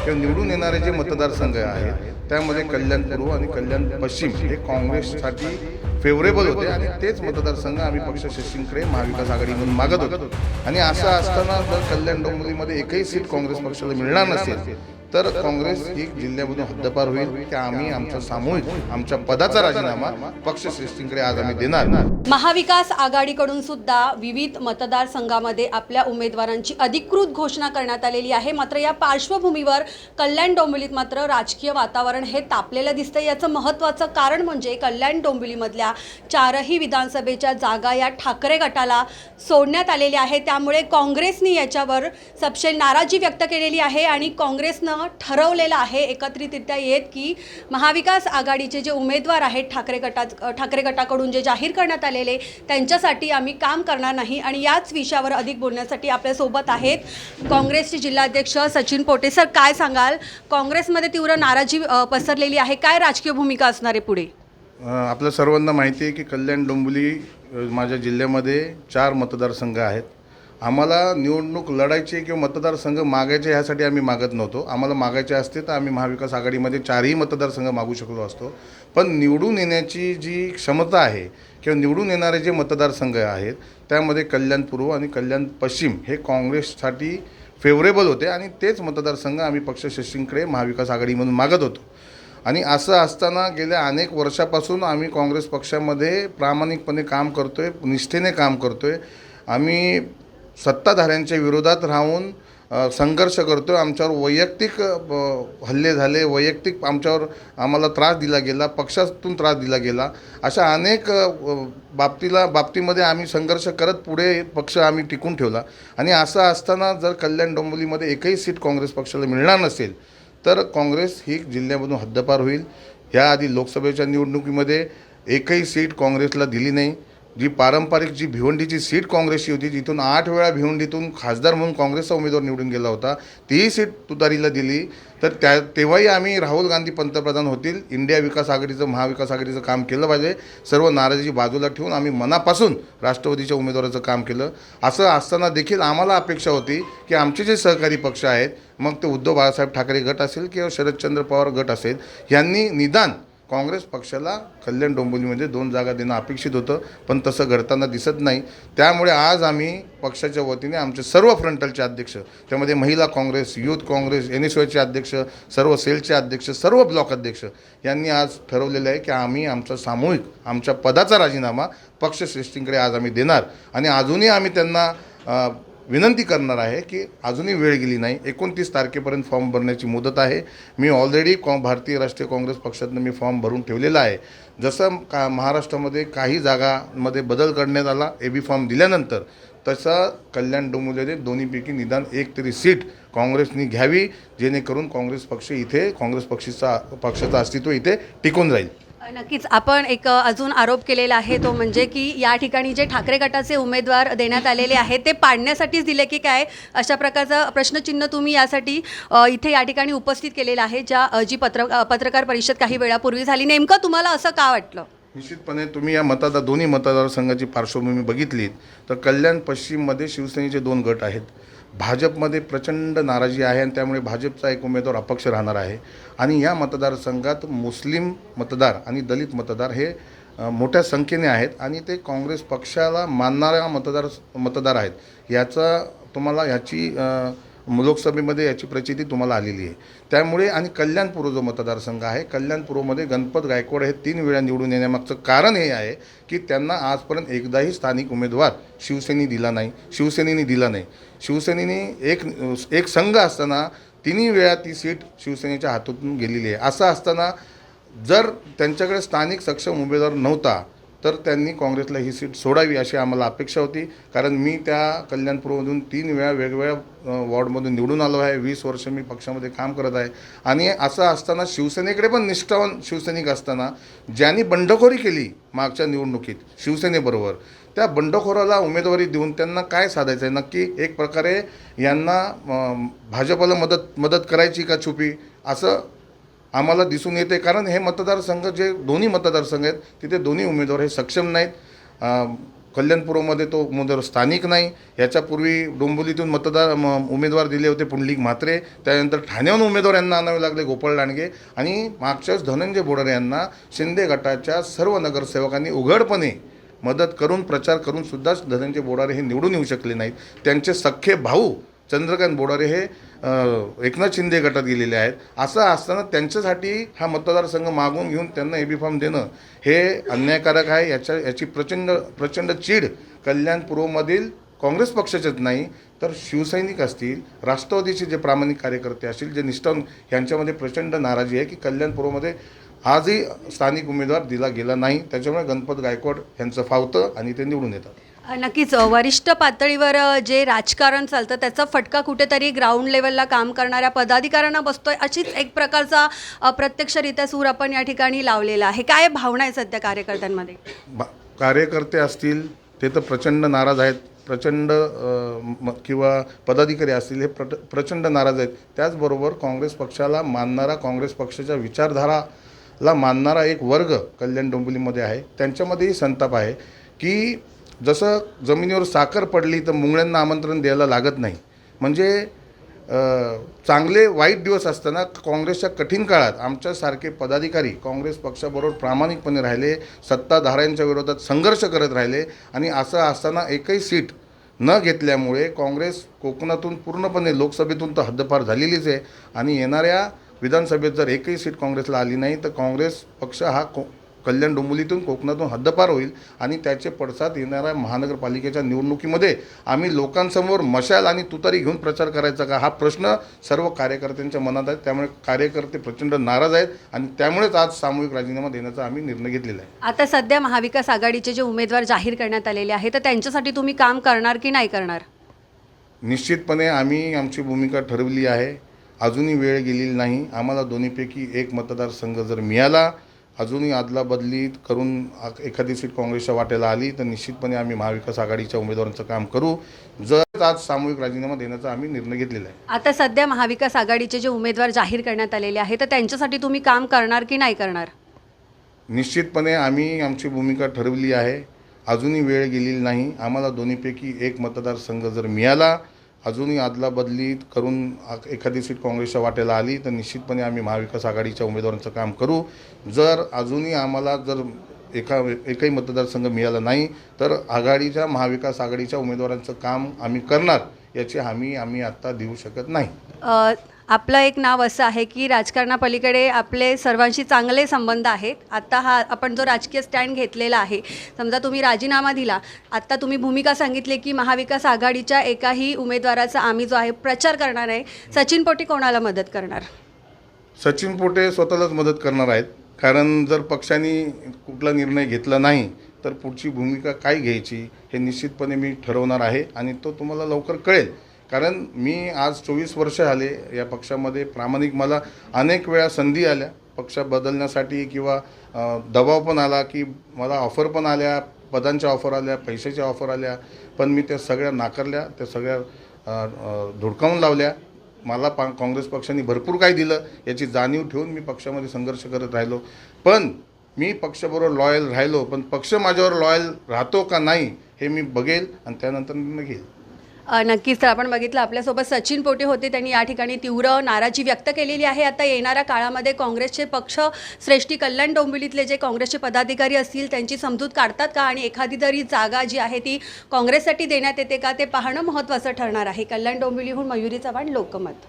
किंवा निवडून येणारे जे मतदारसंघ आहेत त्यामध्ये कल्याण पूर्व आणि कल्याण पश्चिम हे काँग्रेससाठी फेवरेबल होते आणि तेच मतदारसंघ आम्ही पक्ष शिस्तींकडे महाविकास आघाडीमधून मागत होतो. आणि असं असताना जर कल्याण डोंबिवलीमध्ये एकही सीट काँग्रेस पक्षाला मिळणार नसेल तर काँग्रेस ही जिल्ह्यामधून हद्दपार होईल की आम्ही आमचा सामूहिक आमच्या पदाचा राजीनामा पक्ष श्रेष्ठींकडे आज आम्ही देणार. महाविकास आघाडीकडून सुद्धा विविध मतदारसंघामध्ये आपल्या उमेदवारांची अधिकृत घोषणा करण्यात आलेली आहे. मात्र या पार्श्वभूमीवर कल्याण डोंबिवलीत मात्र राजकीय वातावरण हे तापलेलं दिसतं. याचं महत्त्वाचं कारण म्हणजे कल्याण डोंबिवलीमधल्या 4ही विधानसभेच्या जागा या ठाकरे गटाला सोडण्यात आलेल्या आहेत. त्यामुळे काँग्रेसने याच्यावर सपशेल नाराजी व्यक्त केलेली आहे आणि काँग्रेसनं ठरवलेलं आहे एकत्रितरित्या येत की महाविकास आघाडीचे जे उमेदवार आहेत ठाकरे गटाकडून जे जाहीर करण्यात आलेले त्यांच्यासाठी आम्ही काम करणार नाही. आणि याच विषयावर अधिक बोलण्यासाठी आपल्यासोबत आहेत काँग्रेसचे जिल्हाध्यक्ष सचिन पोटे. सर, काय सांगाल? काँग्रेसमध्ये तीव्र नाराजी पसरलेली आहे, काय राजकीय भूमिका असणार आहे पुढे? आपल्या सर्वांना माहिती आहे की कल्याण डोंबिवली माझ्या जिल्ह्यामध्ये 4 मतदारसंघ आहेत. आम्हाला निवडणूक लढायची किंवा मतदारसंघ मागायचे ह्यासाठी आम्ही मागत नव्हतो. आम्हाला मागायचे असते तर आम्ही महाविकास आघाडीमध्ये 4ही मतदारसंघ मागू शकलो असतो. पण निवडून येण्याची जी क्षमता आहे किंवा निवडून येणारे जे मतदारसंघ आहेत त्यामध्ये कल्याण पूर्व आणि कल्याण पश्चिम हे काँग्रेससाठी फेवरेबल होते आणि तेच मतदारसंघ आम्ही पक्षश्रेष्ठींकडे महाविकास आघाडीमधून मागत होतो. आणि असं असताना गेल्या अनेक वर्षापासून आम्ही काँग्रेस पक्षामध्ये प्रामाणिकपणे काम करतो आहे, निष्ठेने काम करतो आहे. आम्ही सत्ताधाऱ्यांच्या विरोधात राहून संघर्ष करतो आहे. आमच्यावर वैयक्तिक हल्ले झाले, वैयक्तिक आम्हाला त्रास दिला गेला, पक्षातून त्रास दिला गेला. अशा अनेक बाबतीमध्ये आम्ही संघर्ष करत पुढे पक्ष आम्ही टिकून ठेवला. आणि असं असताना जर कल्याण डोंबिवलीमध्ये एकही सीट काँग्रेस पक्षाला मिळणार नसेल तर काँग्रेस ही जिल्ह्यामधून हद्दपार होईल. याआधी लोकसभेच्या निवडणुकीमध्ये एकही सीट काँग्रेसला दिली नाही. जी पारंपरिक जी भिवंडीची सीट काँग्रेसची होती, जिथून 8 वेळा भिवंडीतून खासदार म्हणून काँग्रेसचा उमेदवार निवडून गेला होता, तीही सीट तुतारीला दिली. तर तेव्हाही आम्ही राहुल गांधी पंतप्रधान होतील, इंडिया विकास आघाडीचं महाविकास आघाडीचं काम केलं पाहिजे, सर्व नाराजी बाजूला ठेवून आम्ही मनापासून राष्ट्रवादीच्या उमेदवाराचं काम केलं. असं असताना देखील आम्हाला अपेक्षा होती की आमचे जे सहकारी पक्ष आहेत, मग ते उद्धव बाळासाहेब ठाकरे गट असेल किंवा शरदचंद्र पवार गट असेल, यांनी निदान काँग्रेस पक्षाला कल्याण डोंबिवलीमध्ये 2 जागा देणं अपेक्षित होतं. पण तसं घडताना दिसत नाही. त्यामुळे आज आम्ही पक्षाच्या वतीने आमचे सर्व फ्रंटलचे अध्यक्ष, त्यामध्ये महिला काँग्रेस, यूथ काँग्रेस, NSYचे अध्यक्ष, सर्व सेलचे अध्यक्ष, सर्व ब्लॉक अध्यक्ष यांनी आज ठरवलेलं आहे की आम्ही आमचा सामूहिक आमच्या पदाचा राजीनामा पक्षश्रेष्ठींकडे आज आम्ही देणार. आणि अजूनही आम्ही त्यांना विनंती करणार आहे की अजूनही वेळ गेली नाही. 29 तारखेपर्यंत फॉर्म भरण्याची मुदत आहे. मी ऑलरेडी भारतीय राष्ट्रीय काँग्रेस पक्षातनं मी फॉर्म भरून ठेवलेला आहे. जसं महाराष्ट्रामध्ये काही जागांमध्ये बदल करण्यात आला AB फॉर्म दिल्यानंतर, तसा कल्याण डोंबिवलीमध्ये दोन्हीपैकी निदान एक तरी सीट काँग्रेसनी घ्यावी, जेणेकरून काँग्रेस पक्ष इथे पक्षाचं अस्तित्व इथे टिकून राहील. नक्कीच. आपण एक अजून आरोप केलेला आहे तो म्हणजे की या ठिकाणी जे ठाकरे गटाचे उमेदवार देण्यात आलेले आहेत ते पाडण्यासाठीच दिले की काय, अशा प्रकारचं प्रश्नचिन्ह तुम्ही यासाठी इथे या ठिकाणी उपस्थित केलेलं आहे. जी पत्रकार परिषद काही वेळापूर्वी झाली, नेमकं तुम्हाला असं का वाटलं? निश्चितपणे तुम्ही या दोन्ही मतदारसंघाची पार्श्वभूमी बघितलीत तर कल्याण पश्चिममध्ये शिवसेनेचे 2 गट आहेत. भाजपमध्ये प्रचंड नाराजी आहे आणि त्यामुळे भाजपचा एक उमेदवार अपक्ष राहणार आहे. आणि या मतदारसंघात मुस्लिम मतदार आणि दलित मतदार हे मोठ्या संख्येने आहेत आणि ते काँग्रेस पक्षाला मानणाऱ्या मतदार आहेत. तुम्हाला ह्याची लोकसभेमध्ये याची प्रचिती तुम्हाला आलेली आहे. त्यामुळे आणि कल्याण पूर्व जो मतदारसंघ आहे, कल्याण पूर्वमध्ये गणपत गायकवाड हे 3 वेळा निवडून येण्यामागचं कारण हे आहे की त्यांना आजपर्यंत एकदाही स्थानिक उमेदवार शिवसेनेने दिला नाही. शिवसेनेने एक संघ असताना 3 वेळा ती सीट शिवसेनेच्या हातून गेलेली आहे. असं असताना जर त्यांच्याकडे स्थानिक सक्षम उमेदवार नव्हता तर त्यांनी काँग्रेसला ही सीट सोडावी अशी आम्हाला अपेक्षा होती. कारण मी त्या कल्याणपूरमधून 3 वेळा वेगवेगळ्या वॉर्डमधून निवडून आलो आहे. 20 वर्ष मी पक्षामध्ये काम करत आहे. आणि असं असताना शिवसेनेकडे पण निष्ठावान शिवसैनिक असताना ज्यांनी बंडखोरी केली मागच्या निवडणुकीत शिवसेनेबरोबर, त्या बंडखोराला उमेदवारी देऊन त्यांना काय साधायचं आहे? नक्की एक प्रकारे यांना भाजपला मदत करायची का छुपी, असं आम्हाला दिसून येते. कारण हे मतदारसंघ जे दोन्ही मतदारसंघ आहेत तिथे दोन्ही उमेदवार हे सक्षम नाहीत. कल्याणपूर्वमध्ये तो उमेदवार स्थानिक नाही. याच्यापूर्वी डोंबिवलीतून उमेदवार दिले होते पुंडलिक म्हात्रे, त्यानंतर ठाण्याहून उमेदवार यांना आणावे लागले गोपाळ लांडगे, आणि मागच्याच धनंजय बोडारे यांना शिंदे गटाच्या सर्व नगरसेवकांनी उघडपणे मदत करून प्रचार करून सुद्धा धनंजय बोडारे हे निवडून येऊ शकले नाहीत. त्यांचे सख्खे भाऊ चंद्रकांत बोडारे हे एकनाथ शिंदे गटात गेलेले आहेत. असं असताना त्यांच्यासाठी हा मतदारसंघ मागून घेऊन त्यांना एबी फॉर्म देणं हे अन्यायकारक आहे. याची प्रचंड चीड कल्याणपूर्वमधील काँग्रेस पक्षाचेच नाही तर शिवसैनिक असतील, राष्ट्रवादीचे जे प्रामाणिक कार्यकर्ते असतील, जे निष्ठावंत, यांच्यामध्ये प्रचंड नाराजी आहे की कल्याणपूर्वमध्ये आजही स्थानिक उमेदवार दिला गेला नाही. त्याच्यामुळे गणपत गायकवाड यांचं फावतं आणि ते निवडून येतात. नक्कीच वरिष्ठ पातळीवर जे राजकारण चालतं त्याचा फटका कुठेतरी ग्राउंड लेवलला काम करणाऱ्या पदाधिकाऱ्यांना बसतोय, अशीच एक प्रकारचा अप्रत्यक्षरित्या सूर आपण या ठिकाणी लावलेला आहे. काय भावना आहे सध्या कार्यकर्त्यांमध्ये? कार्यकर्ते असतील ते तर प्रचंड नाराज आहेत, किंवा पदाधिकारी असतील हे प्रचंड नाराज आहेत. त्याचबरोबर काँग्रेस पक्षाला मानणारा, काँग्रेस पक्षाच्या विचारधाराला मानणारा एक वर्ग कल्याण डोंबिवलीमध्ये आहे. त्यांच्यामध्येही संताप आहे की जसं जमिनीवर साखर पडली तर मुंगळ्यांना आमंत्रण द्यायला लागत नाही. म्हणजे चांगले वाईट दिवस असताना काँग्रेसच्या कठीण काळात आमच्यासारखे पदाधिकारी काँग्रेस पक्षाबरोबर प्रामाणिकपणे राहिले, सत्ताधाऱ्यांच्या विरोधात संघर्ष करत राहिले, आणि असं असताना एकही सीट न घेतल्यामुळे काँग्रेस कोकणातून पूर्णपणे, लोकसभेतून तर हद्दपार झालेलीच आहे, आणि येणाऱ्या विधानसभेत जर एकही सीट काँग्रेसला आली नाही तर काँग्रेस पक्ष हा कल्याण डोंबिवलीतून कोकणातून हद्दपार होईल. आणि त्याचे पडसाद येणाऱ्या महानगरपालिकेच्या निवडणुकीमध्ये आम्ही लोकांसमोर मशाल आणि तुतारी घेऊन प्रचार करायचा का, हा प्रश्न सर्व कार्यकर्त्यांच्या मनात आहे. त्यामुळे कार्यकर्ते प्रचंड नाराज आहेत आणि त्यामुळेच आज सामूहिक राजीनामा देण्याचा आम्ही निर्णय घेतलेला आहे. आता सध्या महाविकास आघाडीचे जे उमेदवार जाहीर करण्यात आलेले आहेत तर त्यांच्यासाठी तुम्ही काम करणार की नाही करणार? निश्चितपणे आम्ही आमची भूमिका ठरवली आहे. अजूनही वेळ गेलेली नाही. आम्हाला दोन्हीपैकी एक मतदारसंघ जर मिळाला, अजूनही अदलाबदली करून एखादी सीट काँग्रेसच्या वाट्याला आली तर निश्चितपणे आम्ही महाविकास आघाडीच्या उमेदवारांचं काम करू. जर आज सामूहिक राजीनामा देण्याचा आम्ही निर्णय घेतलेला आहे. आता सध्या महाविकास आघाडीचे जे उमेदवार जाहीर करण्यात आलेले आहेत तर त्यांच्यासाठी तुम्ही काम करणार की नाही करणार? निश्चितपणे आम्ही आमची भूमिका ठरवली आहे. अजूनही वेळ गेलेली नाही. आम्हाला दोन्हीपैकी एक मतदारसंघ जर मिळाला, अजूनही अदलाबदली करून एखादी सीट काँग्रेसच्या वाट्याला आली तर निश्चितपणे आम्ही महाविकास आघाडीच्या उमेदवारांचं काम करू. जर अजूनही आम्हाला एकही मतदारसंघ मिळाला नाही तर महाविकास आघाडीच्या उमेदवारांचं काम आम्ही करणार, याची हमी आम्ही आत्ता देऊ शकत नाही. आपलं एक नाव असं आहे की राजकारणापलीकडे आपले सर्वांशी चांगले संबंध आहेत. आत्ता हा आपण जो राजकीय स्टँड घेतलेला आहे, समजा तुम्ही राजीनामा दिला, आत्ता तुम्ही भूमिका सांगितली की महाविकास आघाडीच्या एकाही उमेदवाराचा आम्ही जो आहे प्रचार करणार आहे, सचिन पोटे कोणाला मदत करणार? सचिन पोटे स्वतःलाच मदत करणार आहेत. कारण जर पक्षाने कुठला निर्णय घेतला नाही तर पुढची भूमिका काय घ्यायची हे निश्चितपणे मी ठरवणार आहे, आणि तो तुम्हाला लवकर कळेल. कारण मी आज 24 वर्ष आले या पक्षामध्ये प्रामाणिक. मला अनेक वेळा संधी आल्या पक्ष बदलण्यासाठी, किंवा दबाव पण आला की मला ऑफर पण आल्या, पदांच्या ऑफर आल्या, पैशाच्या ऑफर आल्या, पण मी त्या सगळ्या नाकारल्या, त्या सगळ्या धुडकावून लावल्या. मला काँग्रेस पक्षाने भरपूर काही दिलं याची जाणीव ठेवून मी पक्षामध्ये संघर्ष करत राहिलो. पण मी पक्षाबरोबर लॉयल राहिलो, पण पक्ष माझ्यावर लॉयल राहतो का नाही हे मी बघेल आणि त्यानंतर निर्णय घेईल. नक्कीच. तर आपण बघितलं आपल्यासोबत सचिन पोटे होते. त्यांनी या ठिकाणी तीव्र नाराजी व्यक्त केलेली आहे. आता येणाऱ्या काळामध्ये काँग्रेसचे पक्ष श्रेष्ठी कल्याण डोंबिवलीतले जे काँग्रेसचे पदाधिकारी असतील त्यांची समजूत काढतात का, आणि एखादी तरी जागा जी आहे ती काँग्रेससाठी देण्यात येते का, ते पाहणं महत्त्वाचं ठरणार आहे. कल्याण डोंबिवलीहून मयुरी चव्हाण, लोकमत.